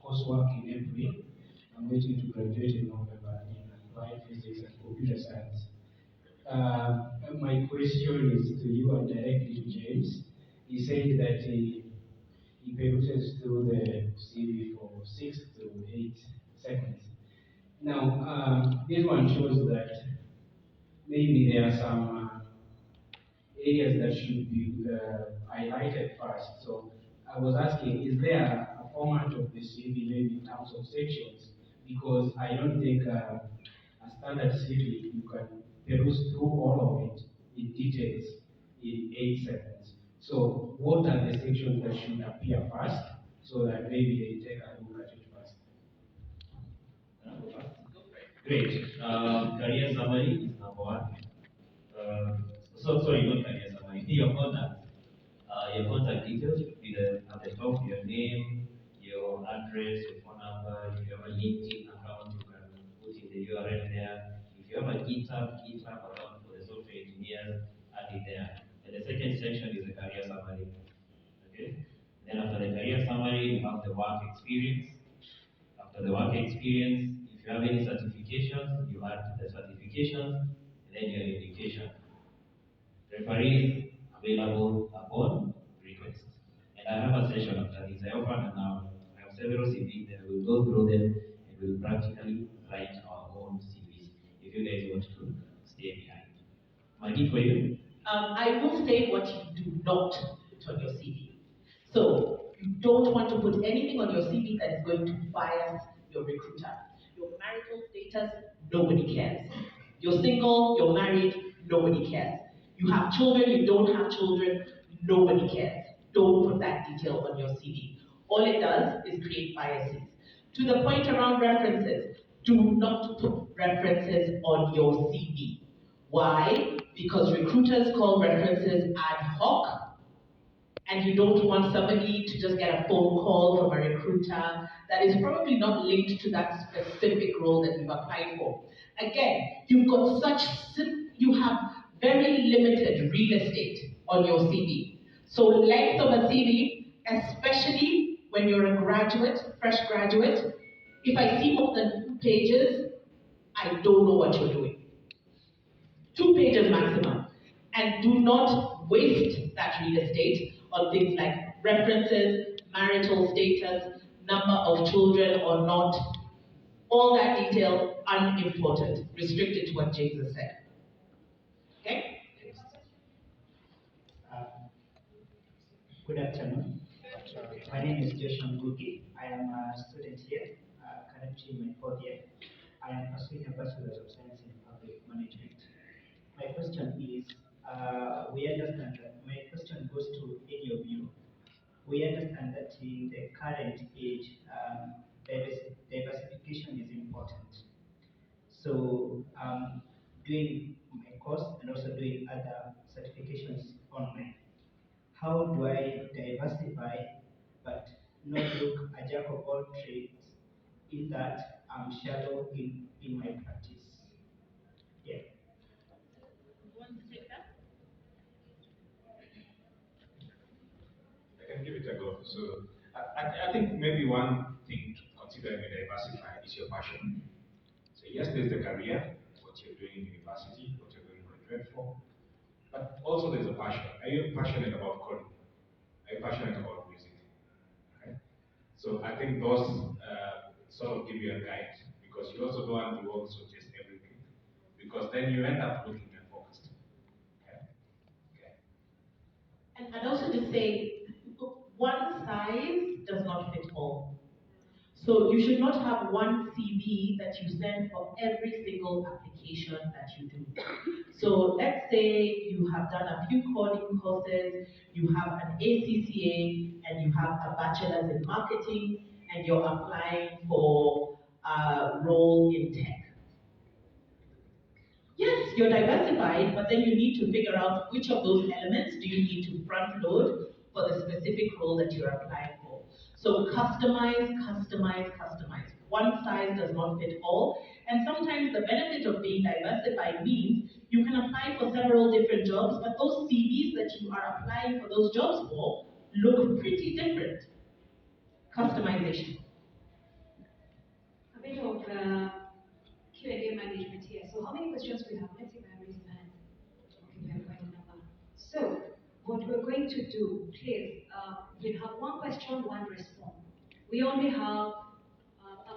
coursework in April. I'm waiting to graduate in November in applied physics and computer science. My question is to you and directly to James. He said that he peruses through the CV for 6 to 8 seconds. Now, this one shows that maybe there are some areas that should be highlighted first. So I was asking, is there a format of the CV maybe in terms of sections? Because I don't think a standard CV, you can peruse through all of it in details in 8 seconds. So what are the sections that should appear first so that maybe they take a look at it first? Great. Career summary is number one. Sorry, not career summary. Your contact details should be at the top, your name, your address, your phone number. If you have a LinkedIn account, you can put in the URL there. If you have a GitHub account for the software engineers, add it there. And the second section is the career summary. Okay? Then after the career summary, you have the work experience. After the work experience, if you have any certifications, you add the certifications, and then your education. Referees available upon request. And I have a session after this. I offer now. I have several CVs that we'll go through them and we'll practically write our own CVs if you guys want to stay behind. Maggie, for you? I will say what you do not put on your CV. So you don't want to put anything on your CV that is going to bias your recruiter. Your marital status, nobody cares. You're single, you're married, nobody cares. You have children, you don't have children, nobody cares. Don't put that detail on your CV. All it does is create biases. To the point around references, do not put references on your CV. Why? Because recruiters call references ad hoc, and you don't want somebody to just get a phone call from a recruiter that is probably not linked to that specific role that you've applied for. Again, you have very limited real estate on your CV. So length of a CV, especially when you're a graduate, fresh graduate, if I see more than 2 pages, I don't know what you're doing. 2 pages maximum. And do not waste that real estate on things like references, marital status, number of children or not. All that detail, unimportant. Restricted to what James has said. Okay? Good afternoon. My name is Joshua Ngugi. I am a student here, currently in my 4th year. I am pursuing a Bachelor of Science in Public Management. My question is, my question goes to any of you. We understand that in the current age, diversification is important. So doing my course and also doing other certifications online. How do I diversify but not look a jack of all trades in that I'm shallow in my practice? Yeah. You want to take that? I can give it a go. So I think maybe one thing to consider in diversify is your passion. So yes, there's the career, what you're doing in university, what you're going to graduate for, but also there's a passion. Are you passionate about coding? Are you passionate about music? Okay. So I think those sort of give you a guide, because you also don't want to also test everything, because then you end up looking and focused. Okay. Okay. And also to say, one size does not fit all. So you should not have one CV that you send for every single application that you do. So let's say you have done a few coding courses, you have an ACCA, and you have a bachelor's in marketing, and you're applying for a role in tech. Yes, you're diversified, but then you need to figure out which of those elements do you need to front load for the specific role that you're applying for. So customize, customize, customize. One size does not fit all. And sometimes the benefit of being diversified means you can apply for several different jobs, but those CVs that you are applying for those jobs for look pretty different. Customization. many questions we have? Let's see if I raise my hand. Okay, we have quite a number. So, what we're going to do, please, we have one question, one response. We only have,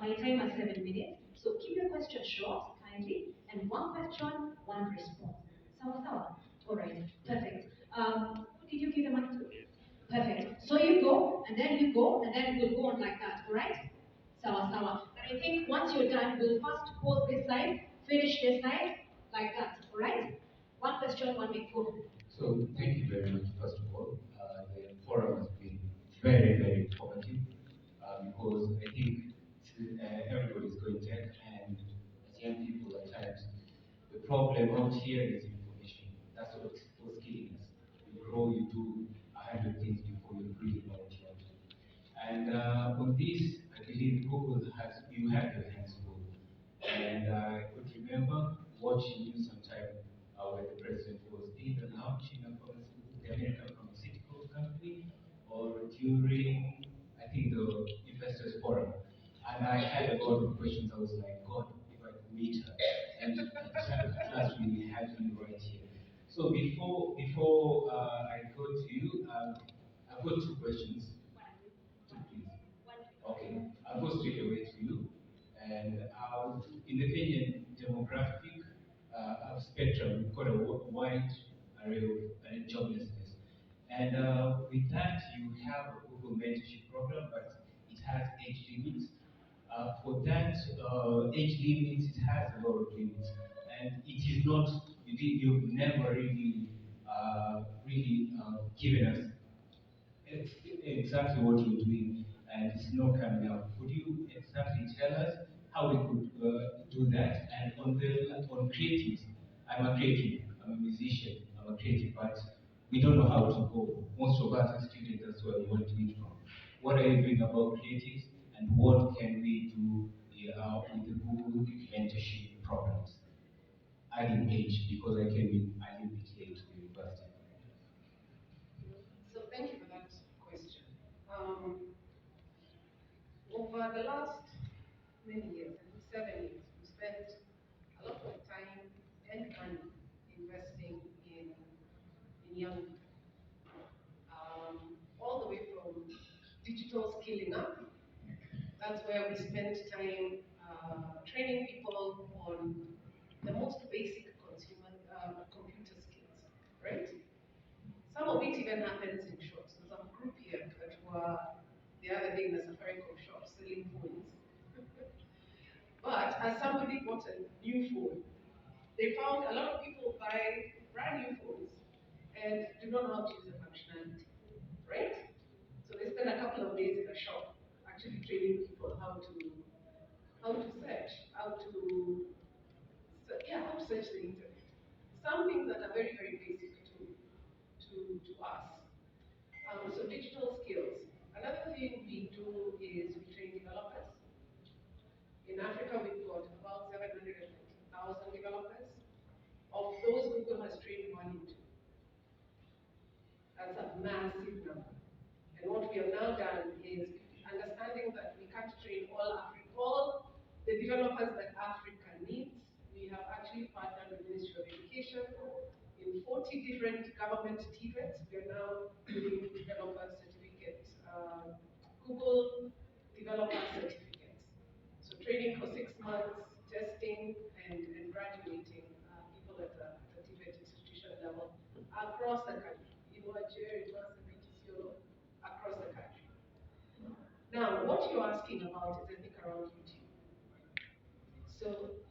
my time is 7 minutes, so keep your question short, kindly, and one question, one response. Sawa sawa? All right, perfect. Who did you give the mic to? Perfect. So you go, and then you go, and then we'll go on like that, all right? Sawa sawa. And I think once you're done, we'll first pause this side, finish this side, like that, all right? One question, one make go. So thank you very much, first of all. The forum has been very, very informative because I think everybody's going tech, and as young people at times, the problem out here is information. That's what's killing us. You grow, you do 100 things before you really know what you want to do. And on this, I believe Google has, you have your hands full. And I could remember watching you sometime when the president was either launching the American Pharmaceutical Company or during, I think, the Investors Forum. And I had a lot of questions. I was like, God, if I could meet her. And at last we had you right here. So before I go to you, I've got two questions. Two, please. Okay, I'll go straight away to you. And in the Kenyan demographic spectrum, we've got a wide array of joblessness. And with that, you have a Google mentorship program, but it has age limits. For that age limits, it has a lot of limits. And it is not, you've never really given us exactly what you're doing, and it's not coming out. Could you exactly tell us how we could do that? And on creatives, I'm a creative, I'm a musician, I'm a creative, but we don't know how to go. Most of us as students, that's where we want to eat from. What are you doing about creatives, and what can we do with the Google mentorship programs? Adding age, because I came in a little bit late to the university. So thank you for that question. Over the last many years, I think 7 years, we spent a lot of time and money investing in young people. All the way from digital skilling up. That's where we spent time training people on the most basic consumer computer skills, right? Some of it even happens in shops. There's a group here that were the other day in the Safaricom shop selling phones. But as somebody bought a new phone, they found a lot of people buy brand new phones and do not know how to use the functionality, right? So they spend a couple of days in a shop actually training people how to search, how to search the internet. Some things that are very, very basic to us. So digital skills. Another thing we do is we train developers. In Africa, we've got about 700,000 developers. Of those, Google has trained 1 in 2. That's a massive number. And what we have now done is understanding that we can't train all the developers that Africa needs. We have actually partnered with the Ministry of Education in 40 different government TVETs. We are now doing developer certificates, Google developer certificates. So training for 6 months, testing and graduating people at the TVET institution level across the country. In Nigeria, across the country. Now, what you're asking about is, I think, around YouTube. So,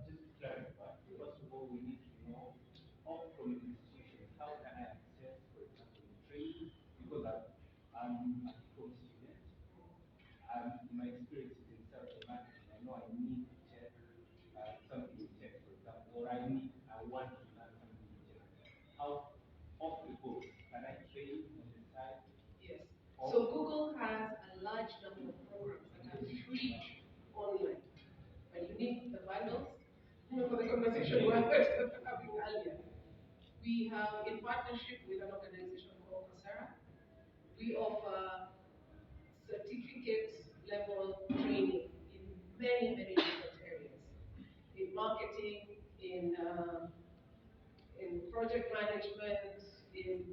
Just to clarify, first of all, we need to know from institutions, how can I access, for example, training? Because I'm a Ecom student, my experience is in sales and marketing. I know I need to check something in tech, for example, or I want to learn something in tech. How, off the book, can I train on the side? yes. So Google has a large number of programs that are free online, but you need the bundles. For the conversation we were having earlier, we have, in partnership with an organization called Coursera, we offer certificate level training in many, many different areas. In marketing, in project management, in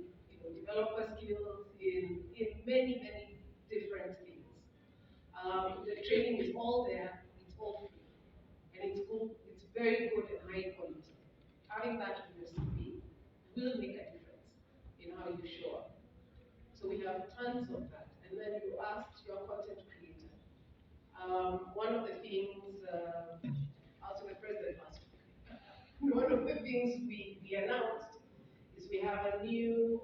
developer skills, in many, many different things. The training is all there, it's all free, and it's good, it's very good and high quality. Having that in your CV will make a difference in how you show up. So we have tons of that. And then you asked your content creator. One of the things, also the president last week, one of the things we announced is we have a new,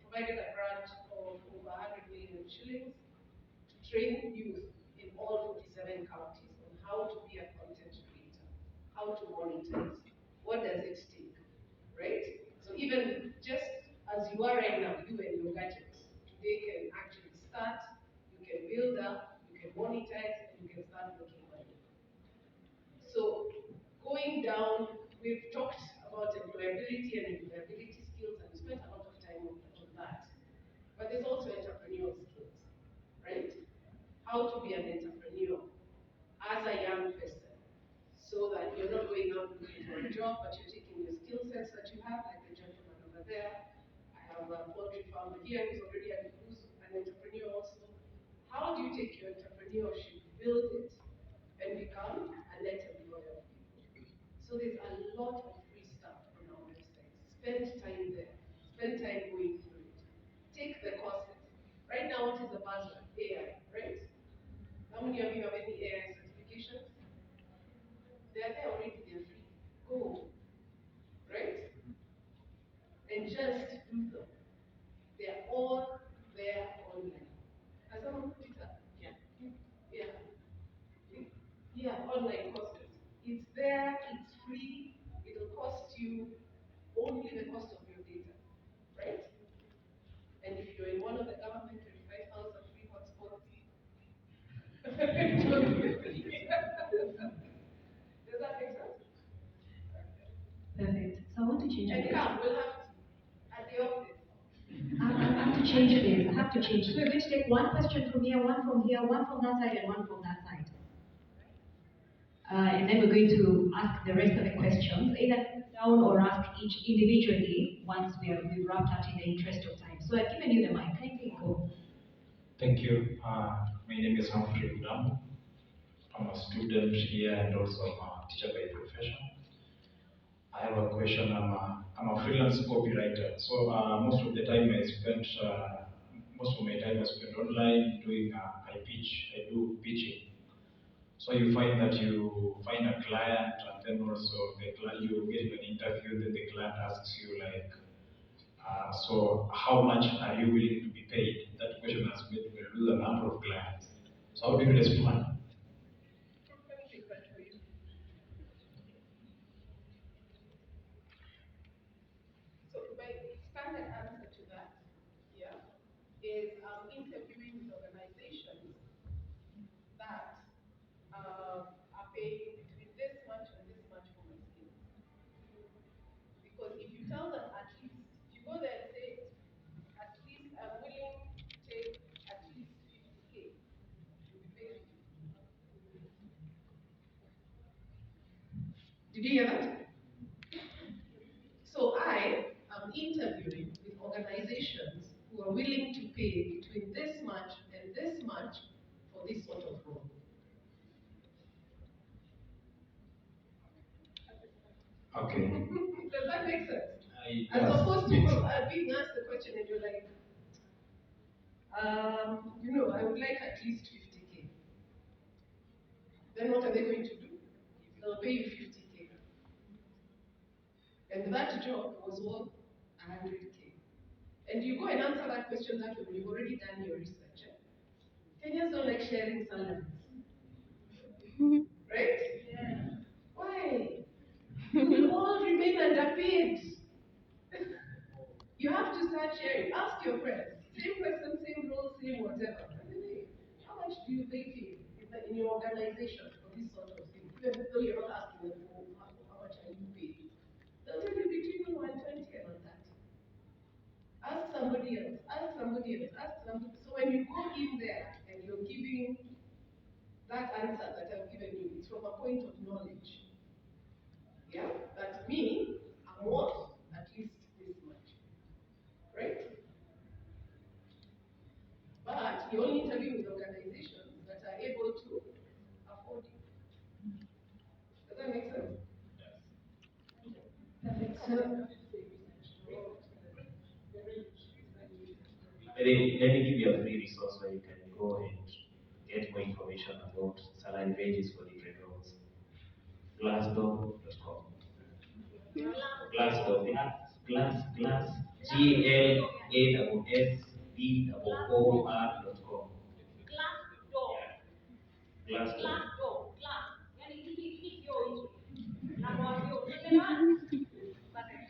provided a grant of over 100 million shillings to train youth in all 47 counties on how to be a content creator, how to monetize, what does it take, right? So even just as you are right now, you and your gadgets, today can actually start, you can build up, you can monetize, and you can start making money. So going down, we've talked about employability and employability skills, and we spent a lot of time on that. But there's also entrepreneurial skills, right? How to be an entrepreneur as a young person, so that you're not going out looking for a job, but you're taking your skill sets that you have, like the gentleman over there. I have a poultry farmer here who's an entrepreneur also. How do you take your entrepreneurship, build it, and become a net employer of people? So there's a lot of free stuff on our website. Spend time there. Spend time going through it. Take the courses. Right now, what is the buzzword? AI, right? How many of you have any AI certifications? They're there already, they're free. Go. Right? And just do them. They're all there online. Has someone put it up? Yeah. Yeah. Yeah, online courses. It's there, it's free, it'll cost you only the cost of your data, right? And if you're in one of the government 25,000 free hotspots, does that make sense? Perfect. So I want to change And it. come, we'll have at the office. I have to change this. I have to change. So we're going to take one question from here, one from here, one from that side, and one from that side. And then we're going to ask the rest of the questions, either down or ask each individually once we've wrapped up in the interest of time. So I've given you the mic. Kindly go. Thank you. My name is Humphrey Udam. I'm a student here and also a teacher by profession. I have a question. I'm a freelance copywriter. So most of my time I spent online doing, I do pitching. So you find that you find a client and then also you get an interview, then the client asks you like, so how much are you willing to be paid? That question has made me lose a number of clients. So how do you respond? So my standard answer to that, yeah, is interviewing with organizations that are paying between this much and this much for my skills. Because if you tell them at least, if you go there and say, at least I'm willing to take at least 50K, you'll be paid 50. Did you hear that? So I am interviewing with organizations who are willing to pay between this much and this much for this sort of role. Okay. Does that make sense? As opposed to being asked the question and you're like, I would like at least 50K. Then what are they going to do? They'll pay you 50K. And that job was worth 100K. And you go and answer that question that way when you've already done your research. Kenyans don't like sharing salaries. Right? Yeah. Why? You will all remain underpaid. You have to start sharing. Ask your friends. Same person, same role, same whatever. How much do you pay in your organization for this sort of thing? Even though you're not asking them how much are you paid. They'll tell you between 120 and on that. Ask somebody else, ask somebody else, ask somebody. So when you go in there and you're giving that answer that I've given you, it's from a point of knowledge. But we only interview with organizations that are able to afford it. Does that make sense? Perfect. So, Let me give you a free resource where you can go and get more information about salary ranges for different roles. Glassdoor.com. Glassdoor. Glass. GLASSDOOR.com. Glassdoor.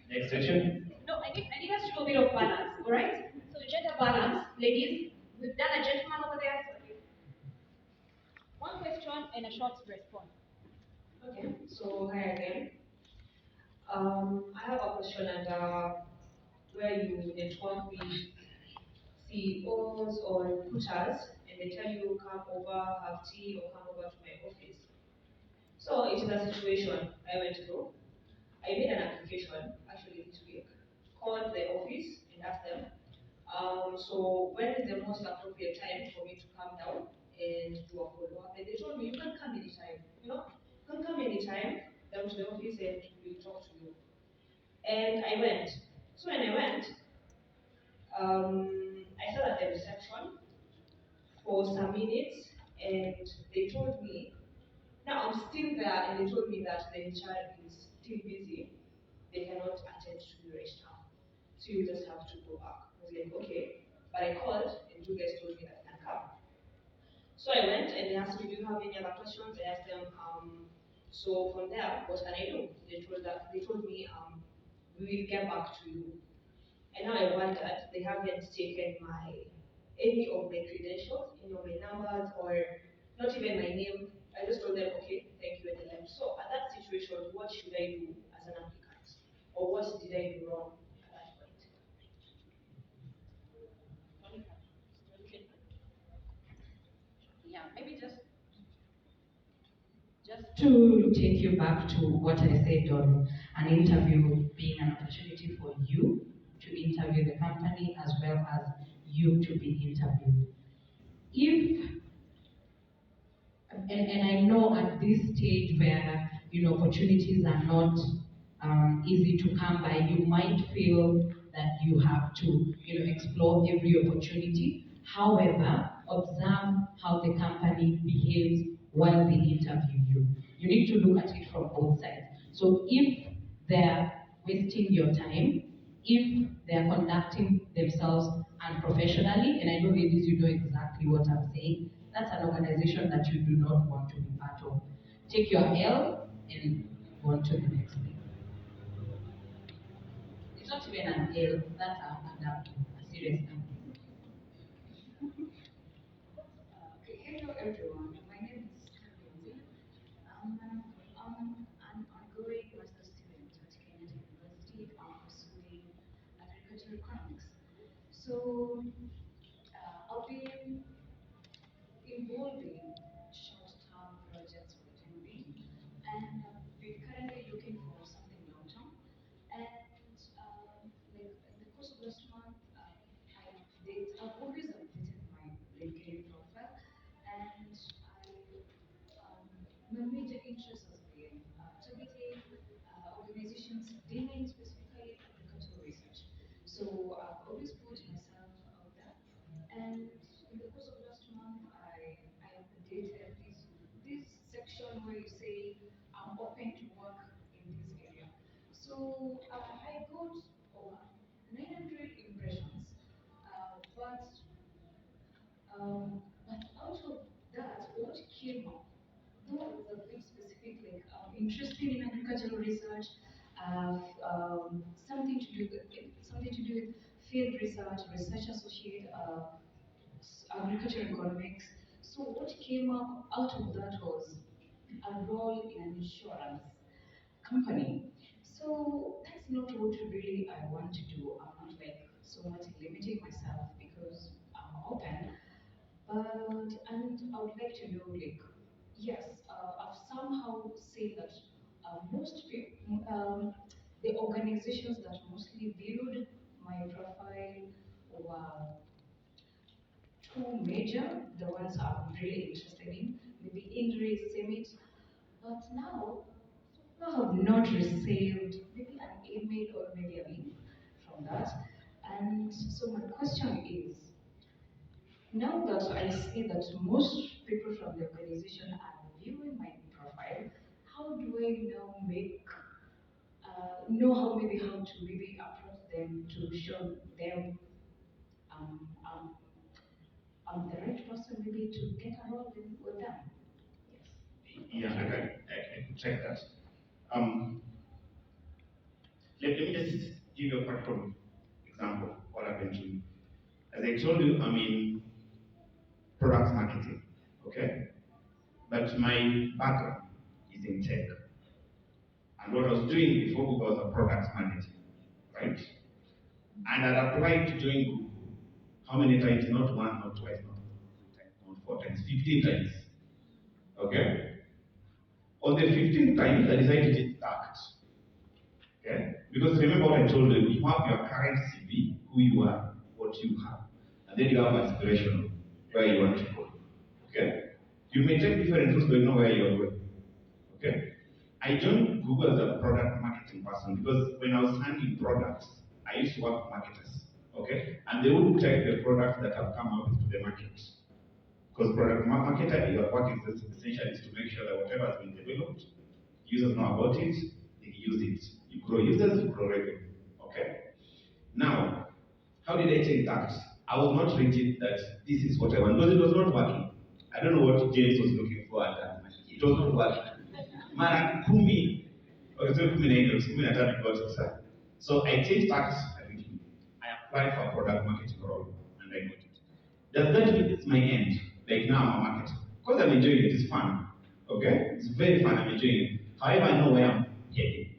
Next section. No, I need us to do a bit of balance, alright? So gender balance, ladies, we've done a gentleman over there. So one question and a short response. Okay, so hi again. I have a question and where you network with CEOs or recruiters and they tell you come over, have tea or come over to my office. So it is a situation I went through. I made an application actually this week, called the office and asked them, so when is the most appropriate time for me to come down and do a follow-up? And they told me, you can come anytime, you can come anytime down to the office and we'll talk to you. And I went. So when I went, I sat at the reception for some minutes and they told me, now I'm still there and they told me that the HR is still busy. They cannot attend to you right now. So you just have to go back. I was like, okay. But I called and you guys told me that I can come. So I went and they asked me, do you have any other questions? I asked them, so from there, what can I do? They told me, we will get back to you. And now I wondered, they haven't taken any of my credentials, any of my numbers, or not even my name. I just told them, okay, thank you, and they left. So at that situation, what should I do as an applicant? Or what did I do wrong at that point? Yeah, maybe just to take you back to what I said on an interview being an opportunity for you to interview the company as well as you to be interviewed. If and I know at this stage where opportunities are not easy to come by, you might feel that you have to explore every opportunity. However, observe how the company behaves while they interview you. You need to look at it from both sides. So if they're wasting your time, if they're conducting themselves unprofessionally, and I know ladies, you know exactly what I'm saying, that's an organization that you do not want to be part of. Take your L and go on to the next thing. It's not even an L, that's a serious thing. Okay, hello everyone. My name is Karenzi. I'm an ongoing master's student at Kenyatta University. I'm pursuing agricultural economics. So I've been involved in short-term projects for the time being, and we're currently looking for something long-term. And like in the course of last month, I've always updated my LinkedIn profile, and my major interest has been targeting organizations dealing specifically in agricultural research. So I've always put myself out there, and in the course of last month, I updated this section where you say I'm open to work in this area. So I got over 900 impressions, but out of that, what came up, though it was a bit specific, like interested in agricultural research, something to do with field research, research associate, agricultural economics. So what came up out of that was a role in an insurance company. So that's not what really I want to do. I'm not like so much limiting myself because I'm open. And I would like to know, like, yes, I've somehow seen that most people, the organizations that mostly viewed my profile were two major, the ones I'm really interested in, maybe Indri, Summit. But now, I have not received maybe an email or maybe a link from that. And so my question is, now that I see that most people from the organization are viewing my profile, how do I now know how to maybe approach them to show them um, um, I'm the right person maybe to get along with them? Yes. Yeah, I can check that. Um, let me just give you a practical example of what I've been doing. As I told you, I'm in product marketing, okay? But my background is in tech. And what I was doing before Google was a product marketing, right? And I applied to join Google. How many times? Not one, not twice, not three times, not four times, 15 times. Okay? On the 15th time, I decided to get stacked. Okay? Because remember what I told you, you have your current CV, who you are, what you have. And then you have aspiration, where you want to go. Okay? You may take different routes, but you know where you're going. Okay? I joined Google as a product marketing person because when I was handling products, I used to work with marketers. Okay? And they would check the products that have come out to the market. Because product marketer, your work is essentially to make sure that whatever has been developed, users know about it, they use it. You grow users, you grow revenue. Okay? Now, how did I take that? I was not rigid that this is what I want, because it was not working. I don't know what James was looking for at that time. It was not working. Mara kumi, or so kumi na ino, kumi na tatu got it, sir. So I changed tax. I applied for a product marketing role, and I got it. Does that mean it's my end? Like now I'm a marketer. Because I'm enjoying it, it's fun. Okay? It's very fun, I'm enjoying it. However, I know where I'm heading.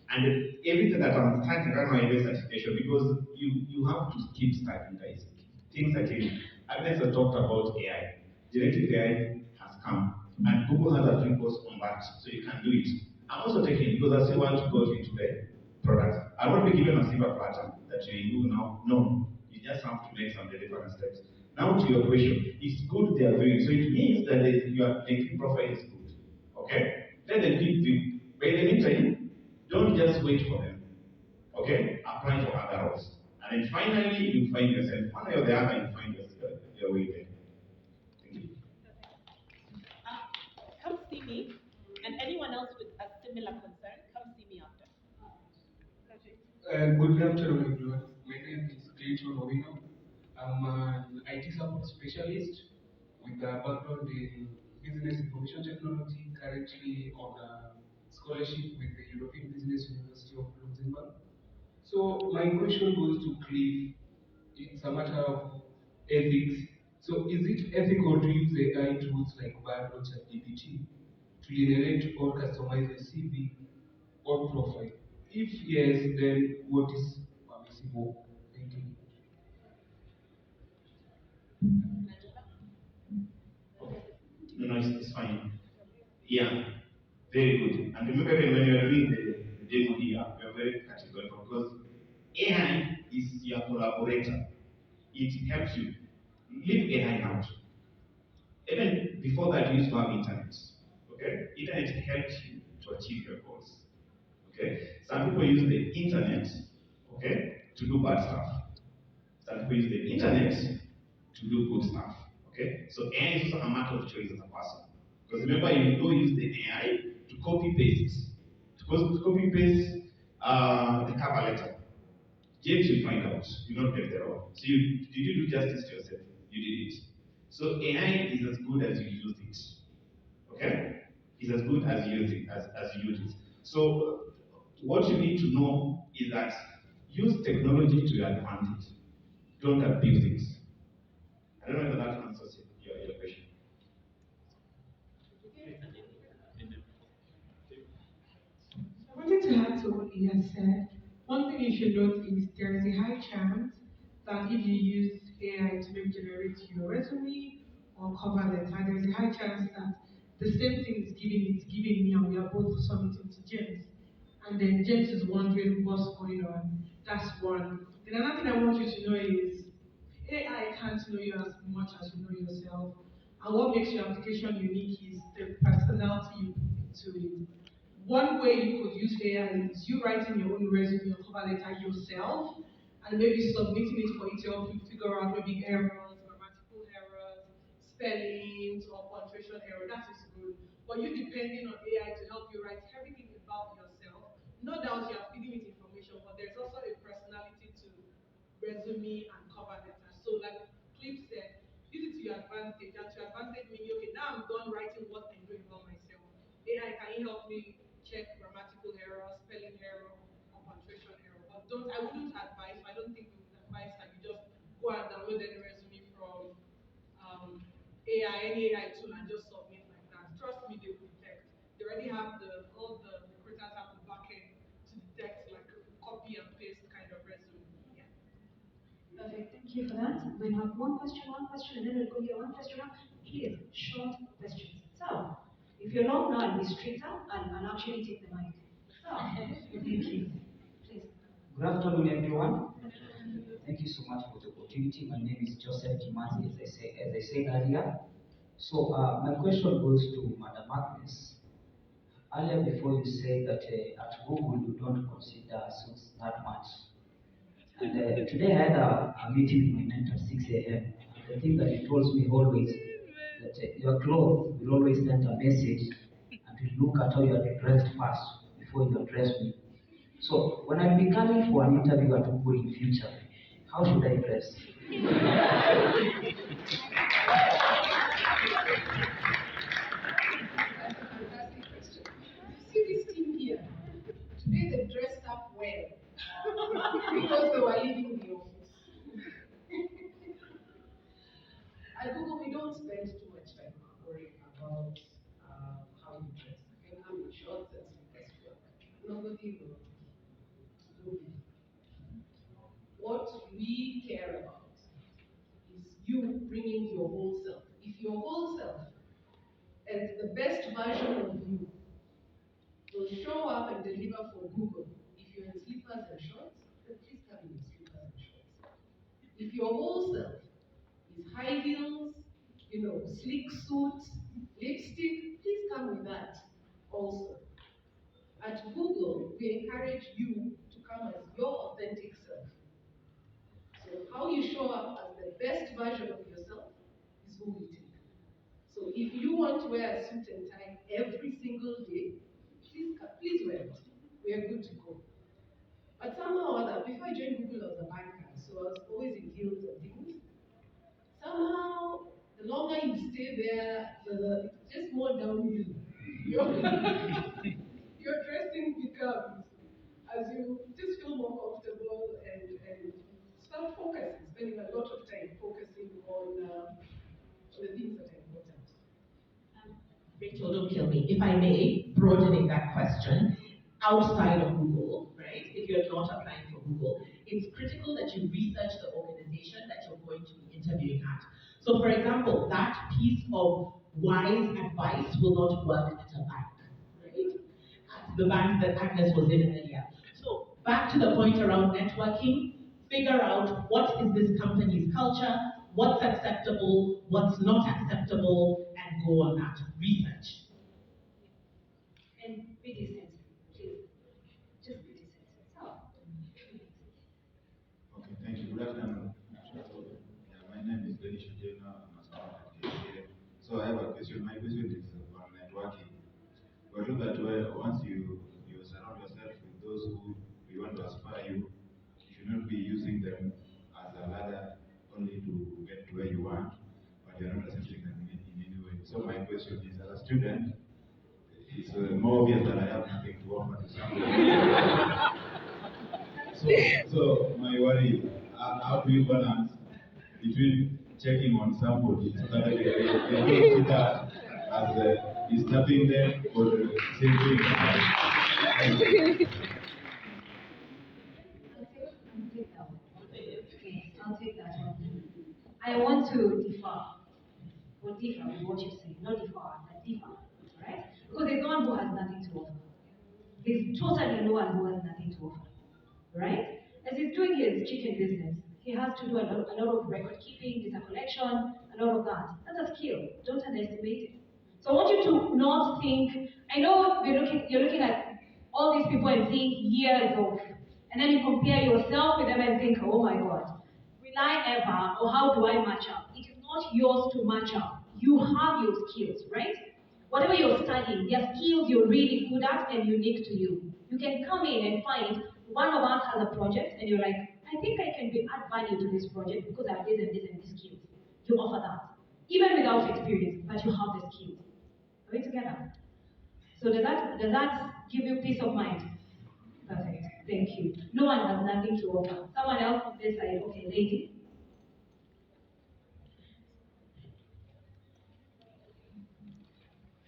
And everything that I'm starting right now is certification because you have to keep starting, guys. Things are changing. Agnes has talked about AI. Generative AI has come. And Google has a free course on that, so you can do it. I'm also taking it because I still want to go into the product. I won't be given a silver platter that you do now. No. You just have to make some deliberate steps. Now to your question, it's good they are doing. So it means that your LinkedIn profile is good. Okay? Let them keep you. But in the meantime, don't just wait for them. Okay? Apply for other roles. And then finally, you find yourself, one way or the other, you find your way there. Thank you. Come see me, and anyone else with a similar concern, come see me after. Good afternoon, everyone. My name is Clayton Owino. I'm an IT support specialist with a background in business information technology, currently on a scholarship with the European Business University of Luxembourg. So my question goes to Cliff. It's a matter of ethics. So is it ethical to use AI tools like BARD or ChatGPT to generate or customize a CV or profile? If yes, then what is permissible? Thank you. No, it's fine. Yeah, very good. And remember when you are doing the demo here, we are very categorical because AI is your collaborator. It helps you. Leave AI out. Even before that, you used to have internet. Okay? Internet helps you to achieve your goals. Okay? Some people use the internet, okay, to do bad stuff. Some people use the internet to do good stuff. Okay? So AI is also a matter of choice as a person. Because remember, you go use the AI to copy paste. To copy paste the cover letter. James will find out. You not get the role. So did you do justice to yourself? You did it. So AI is as good as you use it. Okay? It's as good as you use it, as you use it. So what you need to know is that use technology to your advantage. Don't abuse it. I don't know if that answers your question. I wanted to add to what he has said. One thing you should note is there is a high chance that if you use AI to maybe generate your resume or cover letter, there is a high chance that the same thing is giving me, and we are both submitting to James. And then James is wondering what's going on. That's one. Then another thing I want you to know is AI can't know you as much as you know yourself. And what makes your application unique is the personality you put into it. One way you could use AI is you writing your own resume or cover letter yourself, and maybe submitting it for it to help you figure out maybe errors, grammatical errors, spellings, or punctuation error. That is good. But you depending on AI to help you write everything about yourself, no doubt you are feeding it information, but there's also a personality to resume and cover letter. So like Cliff said, use it to your advantage. And to your advantage meaning, okay, now I'm done writing what I know about myself. AI, can you help me check grammatical error, spelling error, or punctuation error? But I wouldn't advise, I don't think we would advise that you just go and download any resume from any AI tool and just submit like that. Trust me, they will detect. They already have all the recruiters have the backend to detect like a copy and paste kind of resume. Yeah. Perfect, thank you for that. We'll have one question, and then we'll go here, one question. Please, short questions. So, if you're long now, I'll be straighter and actually take the mic. So, thank you. Please. Good afternoon, everyone. Thank you so much for the opportunity. My name is Joseph Kimazi, as I said earlier. So, my question goes to Madam Agnes. Earlier, before you said that at Google you don't consider suits that much. And today I had a meeting with my mentor at 6 a.m. The thing that he tells me always that your clothes will always send a message and will look at how you are dressed first before you address me. So when I'm becoming for an interview at Google in future, how should I dress? See this team here? Today they dressed up well because they were leaving the office. At Google, we don't spend too much time worrying about how you dress. You can come in shorts and slippers to work. Nobody will do it. What we care about is you bringing your whole self. If your whole self and the best version of you will show up and deliver for Google, if you're in slippers and shorts, then please come in slippers and shorts. If your whole self is high heels, sleek suits, lipstick, please come with that also. At Google, we encourage you to come as your authentic self. So how you show up as the best version of yourself is who we take. So if you want to wear a suit and tie every single day, please wear it. We are good to go. But somehow or other, before I joined Google, I was a banker, so I was always in heels and things. Somehow, the longer you stay there, it's just more downhill. Your dressing becomes, as you just feel more comfortable and start focusing, spending a lot of time focusing on the things that are important. Rachel, don't kill me. If I may, broadening that question, outside of Google, right? If you're not applying for Google, it's critical that you research the organization that you're going to be interviewing at. So, for example, that piece of wise advice will not work at a bank, right? At the bank that Agnes was in earlier. So, back to the point around networking, figure out what is this company's culture, what's acceptable, what's not acceptable, and go on that research. And be decent, please. Just be decent. So. Okay, thank you. Good afternoon. My name is Dennis Shujena. I'm a student at KCA. So I have a question. My question is on networking. But look at where once you surround yourself with those who you want to aspire you should not be using them as a ladder only to get to where you want, but you're not assisting them in any way. So my question is, as a student, it's more obvious that I have nothing to offer to somebody. So my worry, how do you balance between checking on somebody so that they don't see that as disturbing them or saving them? I'll take that one. I want to differ with what you say. Not differ, but differ. Right? Because there's no one who has nothing to offer. There's totally no one who has nothing to offer. Right? As he's doing his chicken business, He has to do a lot of record keeping, data collection, a lot of that. That's a skill. Don't underestimate it. So I want you to not think, I know you're looking at all these people and seeing years of, and then you compare yourself with them and think, oh my God, will I ever, or how do I match up? It is not yours to match up. You have your skills, right? Whatever you're studying, there are skills you're really good at and unique to you. You can come in and find one of us has a project and you're like, I think I can add value to this project because I have this and this and these skills. You offer that. Even without experience, but you have the skills. Are we together? So does that give you peace of mind? Perfect. Thank you. No one has nothing to offer. Someone else on this side. Okay, lady.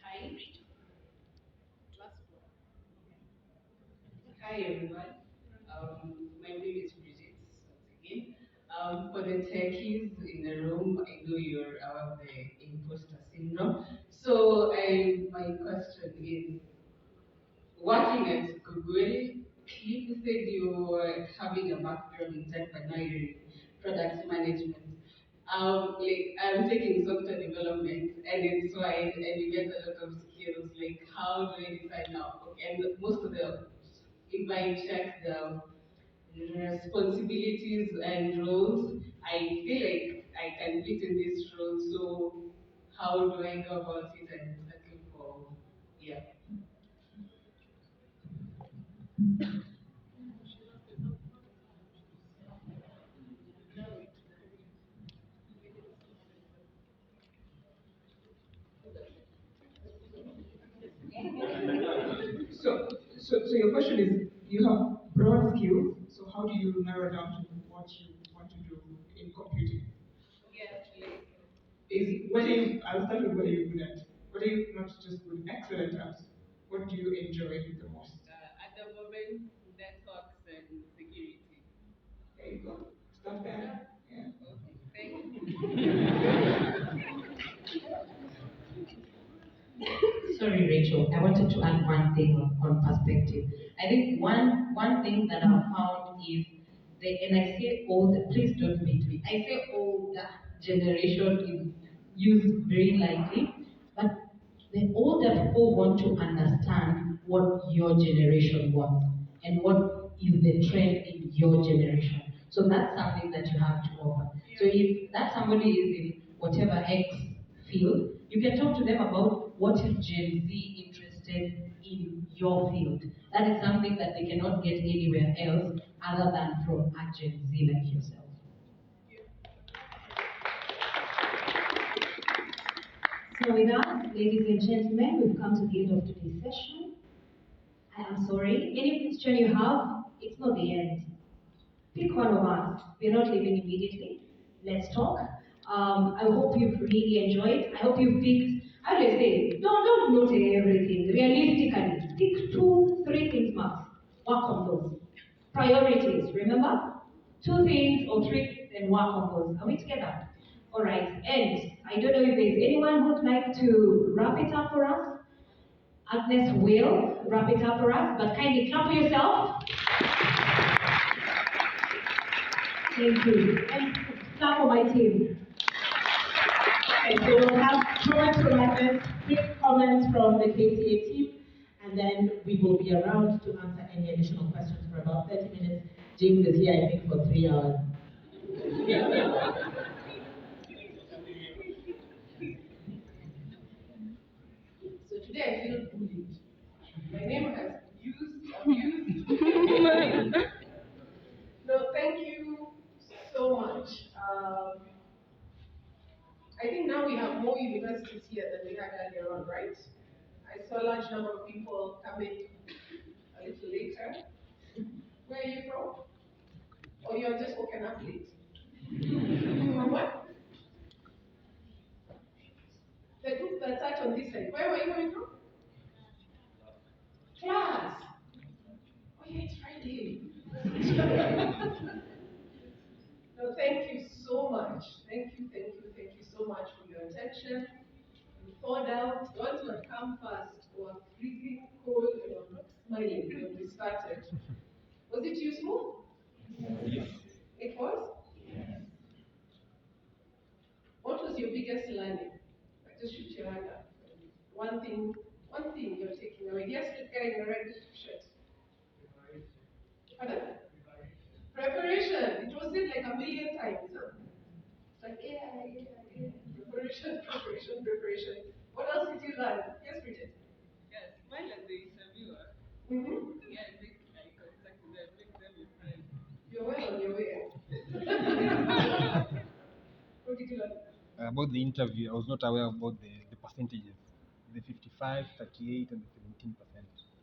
Hi. Hi everyone. My name is Bridget once again. For the techies in the room, I know you're aware of the imposter syndrome. So my question is, working at Google, you said you were having a background in tech, but now you're in product management. I'm taking software development and it's wide and you get a lot of skills. Like, how do I decide now? Okay, and most of the, if I check the responsibilities and roles, I feel like I can fit in this role. So, how do I go about it and settle for, yeah. So your question is, you have broad skills, so how do you narrow down to what you want to do in computing? Yes, I'll start with what are you good at? What are you not just good, excellent at? What do you enjoy the most? at the moment, networks and security. There you go. Start there. Yeah. Sorry, Rachel. I wanted to add one thing on perspective. I think one thing that I've found is and I say older, please don't beat me. I say older generation is used very lightly, but the older people want to understand what your generation wants and what is the trend in your generation. So that's something that you have to offer. So if that somebody is in whatever X field, you can talk to them about what is Gen Z interested in your field. That is something that they cannot get anywhere else other than from a Gen Z like yourself. So with that, ladies and gentlemen, we've come to the end of today's session. I am sorry. Any question you have, it's not the end. Pick one of us. We're not leaving immediately. Let's talk. I hope you've really enjoyed. I hope you picked, how do I say, don't note everything. Realistically, pick 2, 3 things max. Work on those. Priorities, remember? 2 things or 3 and work on those. Are we together? All right. And I don't know if there's anyone who'd like to wrap it up for us. Agnes will wrap it up for us, but kindly clap for yourself. Thank you. And clap for my team. Okay, so we'll have comments from Agnes, quick comments from the KTA team, and then we will be around to answer any additional questions for about 30 minutes. James is here, I think, for 3 hours. So today I feel bullied. My name has been abused. No, thank you so much. I think now we have more universities here than we had earlier on, right? I saw a large number of people coming a little later. Where are you from? Or you're just walking up late? From what? The group that sat on this side. Where were you coming from? Class. Oh yeah, it's Friday. No, thank you so much. Thank you so much for your attention. You thought out. The ones who had come first were freezing cold and were not smiling when we started. Was it you, Smooth? Yes. It was? was your biggest learning? Like, just shoot your hand up. One thing you're taking away. Yes, look guy in the red shirt. Pardon? Preparation. It was said like a million times. Huh? It's like, yeah. Preparation. What else did you learn? Yes, Bridget. Yes, while as the interviewer, yeah, I think I contacted them, make them a friend. You're well on your way. What did you learn? About the interview, I was not aware about the percentages, the 55, 38, and the 17%.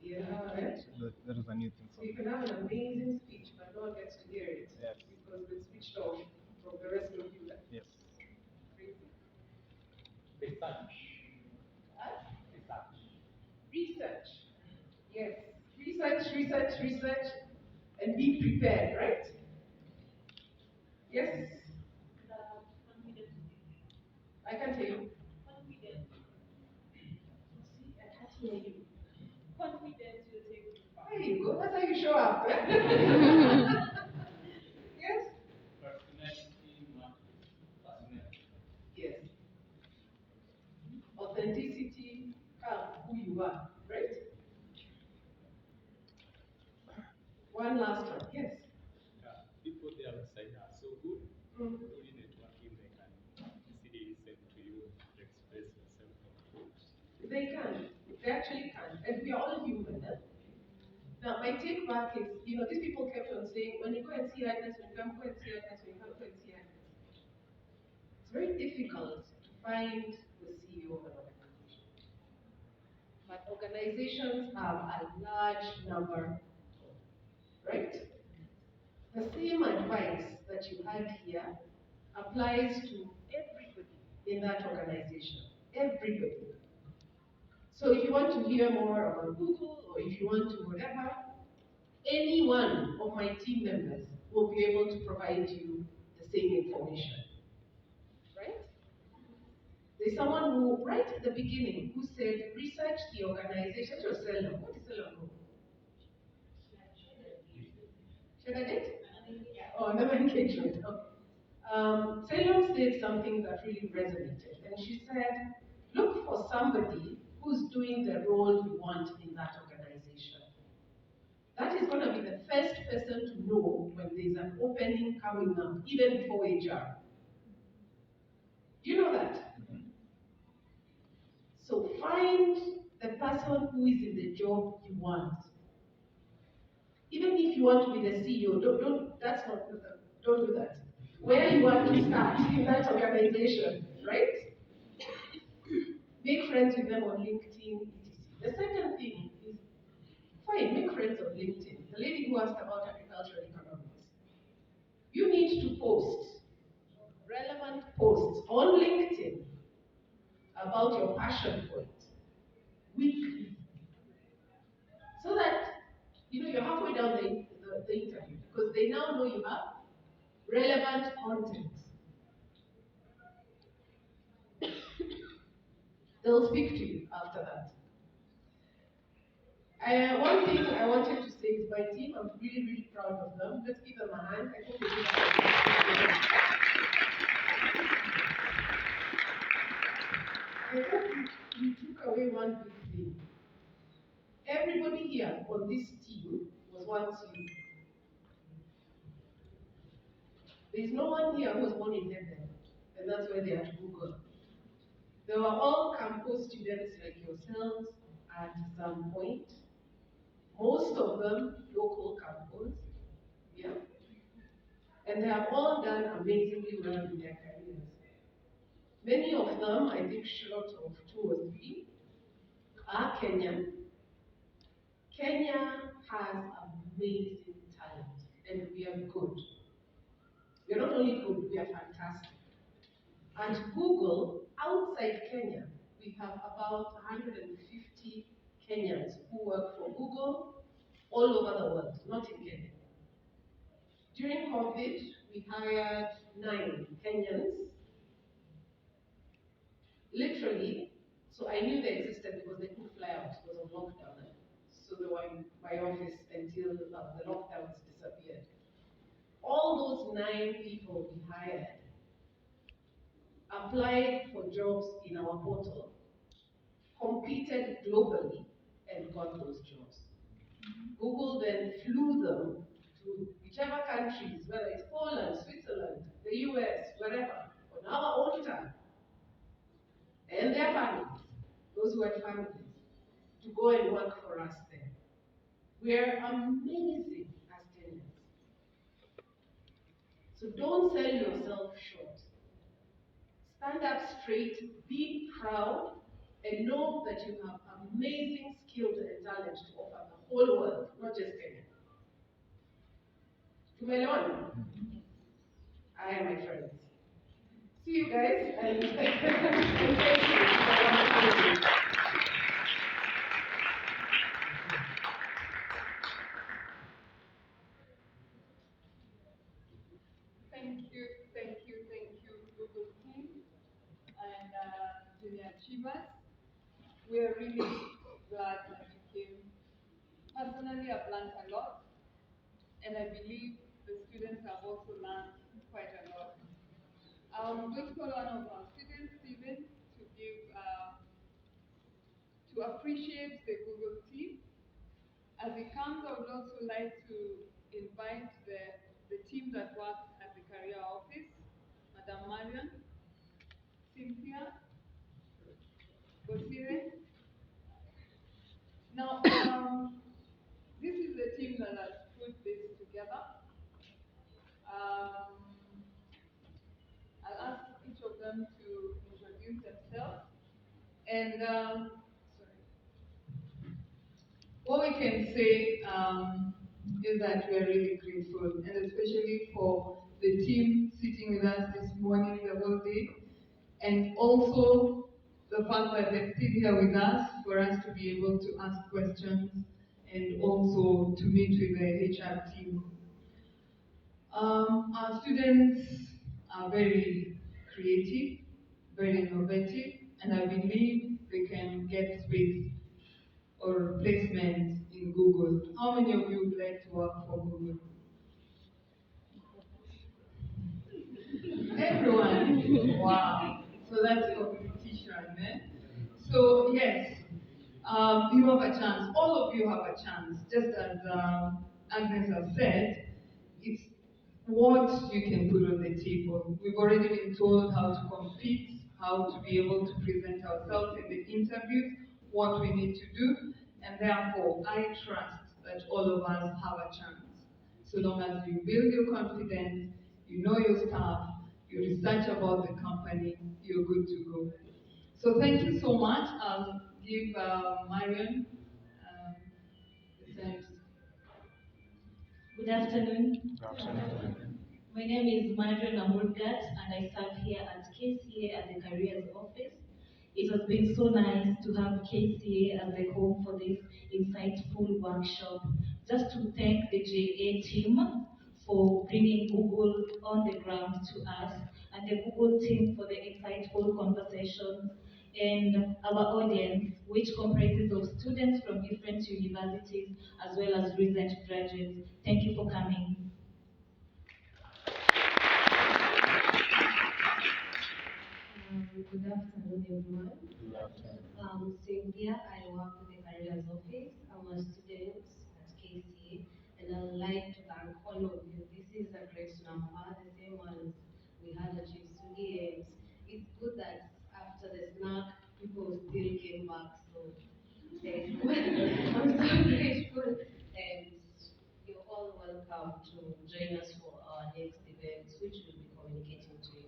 Yeah, right. So that was a new thing So for you me. can have an amazing speech, but no one gets to hear it. Yes. Because they switched off from the rest of you. Yes. Crazy. Research. Huh? Research. Research. Yes. Research, and be prepared, right? Yes? I can't hear you. Confidence. See, I can't hear you. Confidence will take you far. There you go. That's how you show up. Yes? Yes. Authenticity, who you are, right? One last one, yes. People there outside are so good. Mm. During networking, they can easily listen to you to express yourself. They can. They actually can. And we are all human. Now, my take back is, these people kept on saying, when you go and see Agnes, when you come, go and see Agnes, when you come, go and see Agnes. It's very difficult to find the CEO of an organization. But organizations have a large number, right? The same advice that you had here applies to everybody in that organization. Everybody. So if you want to hear more about Google, or if you want to whatever, any one of my team members will be able to provide you the same information. Right? There's someone who, right at the beginning, who said, research the organization. What is Selam? Should I did? Oh, never engagement. Okay. Selam said something that really resonated. And she said, look for somebody who's doing the role you want in that organization. That is going to be the first person to know when there's an opening coming up, even before HR. Do you know that? So find the person who is in the job you want. Even if you want to be the CEO, don't do that. Where you want to start in that organization, right? Make friends with them on LinkedIn, etc. The second thing is, fine, make friends on LinkedIn. The lady who asked about agricultural economics. You need to post relevant posts on LinkedIn about your passion for it weekly. So that you're halfway down the interview because they now know you have relevant content. They'll speak to you after that. One thing I wanted to say is my team, I'm really, really proud of them. Let's give them a hand. I think they did I hope you took away one big thing. Everybody here on this team was once you. There's no one here who was born in heaven, and that's why they are to Google. They were all campus students like yourselves at some point. Most of them local campus, yeah. And they have all done amazingly well in their careers. Many of them, I think short of 2 or 3, are Kenyan. Kenya has amazing talent, and we are good. We are not only good, we are fantastic. At Google, outside Kenya, we have about 150 Kenyans who work for Google all over the world, not in Kenya. During COVID, we hired 9 Kenyans. Literally, so I knew they existed because they couldn't fly out because of lockdown. So they were in my office until the lockdowns disappeared. All those 9 people we hired applied for jobs in our portal, competed globally, and got those jobs. Google then flew them to whichever countries, whether it's Poland, Switzerland, the US, wherever, on our own time, and their families, those who had families, to go and work for us there. We are amazing as Kenyans. So don't sell yourself short. Stand up straight, be proud, and know that you have amazing skills and talent to offer the whole world, not just Kenya. Tumeelewana? Aye, my friends. See you guys, and thank you. Thank you, Google team and junior achievers. We are really glad that you came. Personally, I've learned a lot, and I believe the students have also learned quite a lot. I'm going to call one of our students, Stephen, to give, to appreciate the Google team. As it comes, I would also like to invite the team that works at the career office, Madam Marion, Cynthia, Bosire. Now, this is the team that has put this together. I'll ask each of them to introduce themselves. And what we can say is that we are really grateful, and especially for the team sitting with us this morning, the whole day, and also the fact that they're still here with us for us to be able to ask questions and also to meet with the HR team. Our students are very creative, very innovative, and I believe they can get space or placement in Google. How many of you would like to work for Google? Everyone. Wow. So that's competition, eh? So yes, you have a chance. All of you have a chance. Just as Agnes has said, it's what you can put on the table. We've already been told how to compete, how to be able to present ourselves in the interviews, what we need to do, and therefore I trust that all of us have a chance. So long as you build your confidence, you know your stuff, you research about the company, you're good to go. So thank you so much. I'll give Marion the thanks. Good afternoon. My name is Marion Amurgat, and I serve here at KCA at the Careers Office. It has been so nice to have KCA as the home for this insightful workshop. Just to thank the JA team for bringing Google on the ground to us, and the Google team for the insightful conversations, and our audience, which comprises of students from different universities as well as recent graduates. Thank you for coming. Good afternoon, everyone. I'm Cynthia. I work with the Careers Office. I'm a student at KCA, and I would like to thank all of you. This is a great number, the same as we had at Chief Sugi, and it's good that after the snack, people still came back. So I'm so grateful, and you're all welcome to join us for our next event, which we'll be communicating to you.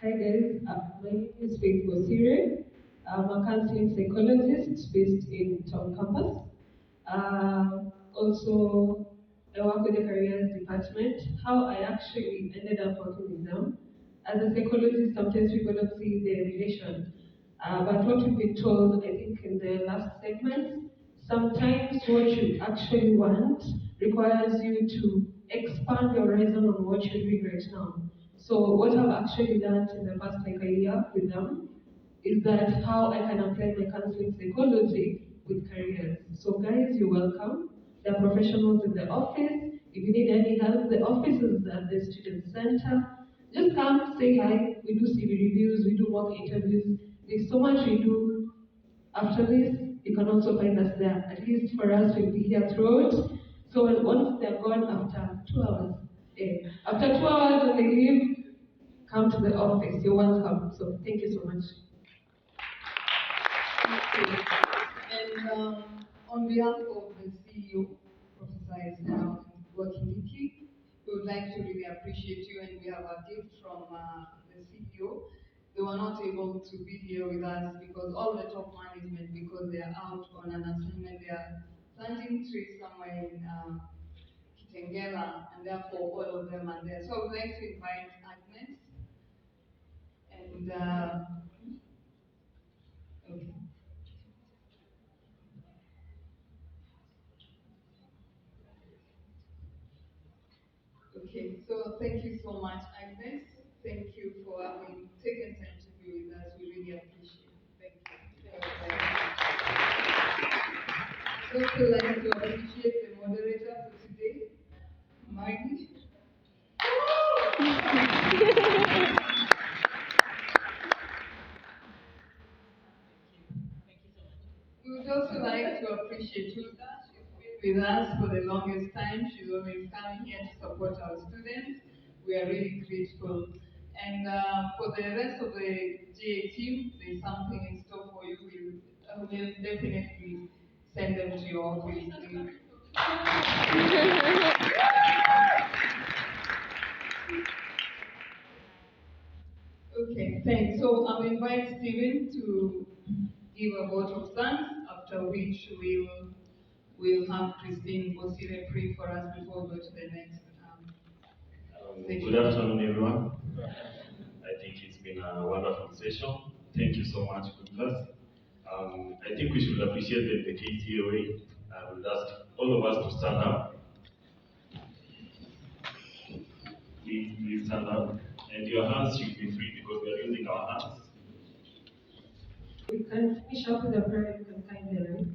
Hi guys, my name is Faith Bosire. I'm a counseling psychologist based in Tom Campus. Also, I work with the careers department. How I actually ended up working with them. As a psychologist, sometimes people don't see the relation. But what we've been told, I think in the last segment, sometimes what you actually want requires you to expand your horizon on what you're doing right now. So what I've actually learned in the past like a year with them is that how I can apply my counseling psychology with careers. So guys, you're welcome. There are professionals in the office. If you need any help, the office is at the student center. Just come, say hi. We do CV reviews, we do mock interviews. There's so much we do. After this, you can also find us there. At least for us, we'll be here throughout. So once they're gone after 2 hours, after 2 hours when they leave, come to the office. You're welcome. So thank you so much. And on behalf of the CEO, Professor Ismail Wakindiki, we would like to really appreciate you, and we have a gift from the CEO. They were not able to be here with us because all the top management, because they are out on an assignment, they are planting trees somewhere in Kitengela, and therefore all of them are there. So I would like to invite Agnes. And okay. Okay, so thank you so much, Agnes. Thank you for having taken time to be with us. We really appreciate it. Thank you. So I'd like to appreciate the moderator for today, Maggie. We would also like to appreciate Hulda. She's been with us for the longest time. She's always coming here to support our students. We are really grateful. And for the rest of the GA team, there's something in store for you. We'll definitely send them to your office. Okay, thanks. So I'll invite Stephen to give a vote of thanks, after which we'll have Christine Bosire pray for us before we go to the next section. Good afternoon, everyone. I think it's been a wonderful session. Thank you so much, good class. I think we should appreciate the KCA way. I would ask all of us to stand up. Please stand up. And your hands should be free because we are using our hands. We can finish up with a prayer. You can kindly, right?